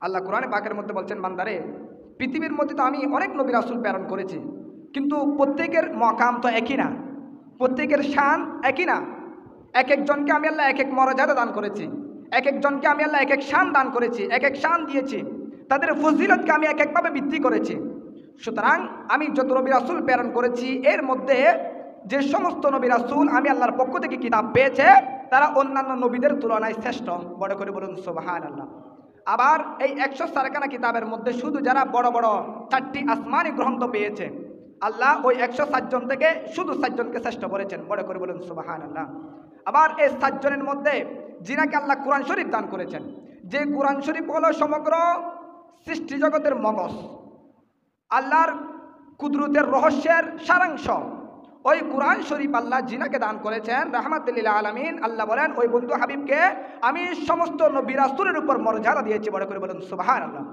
আল্লাহ কোরআনে পাকের মধ্যে বলছেন, বান্দারে পৃথিবীর মধ্যে তো আমি অনেক নবী রাসূল প্রেরণ করেছি, কিন্তু প্রত্যেকের মকাম তো একই না, প্রত্যেকের শান একই না। এক একজনকে আমি আল্লাহ এক এক মর্যাদা দান করেছি, এক একজনকে আমি আল্লাহ এক এক শান দান করেছি, এক এক শান দিয়েছি, তাদের ফজিলতকে আমি এক একভাবে বৃদ্ধি করেছি। সুতরাং আমি যত নবী রাসূল প্রেরণ করেছি এর মধ্যে যে সমস্ত নবী রাসূল আমি আল্লাহর পক্ষ থেকে কিতাব পেয়েছে তারা অন্যান্য নবীদের তুলনায় শ্রেষ্ঠ। বড় করে বলুন সুবহানাল্লাহ। আবার এই 104খানা কিতাবের মধ্যে শুধু যারা বড় বড় 4টি আসমানি গ্রন্থ পেয়েছে আল্লাহ ওই 107 জন থেকে শুধু 7 জনকে শ্রেষ্ঠ করেছেন। বড় করে বলুন সুবহানাল্লাহ। আবার এই 7 জনের মধ্যে যিনাকে আল্লাহ কোরআন শরীফ দান করেছেন, যে কোরআন শরীফ হলো সমগ্র সৃষ্টি জগতের মগজ, আল্লাহর কুদরতের রহস্যের সারাংশ, ওই কোরআন শরীফ আল্লাহ যিনাকে দান করেছেন রাহমাতুল লিল আলামিন, আল্লাহ বলেন ওই বন্ধু হাবিবকে আমি সমস্ত নবী রাসূলের উপর মর্যাদা দিয়েছি। বড় করে বলুন সুবহানাল্লাহ।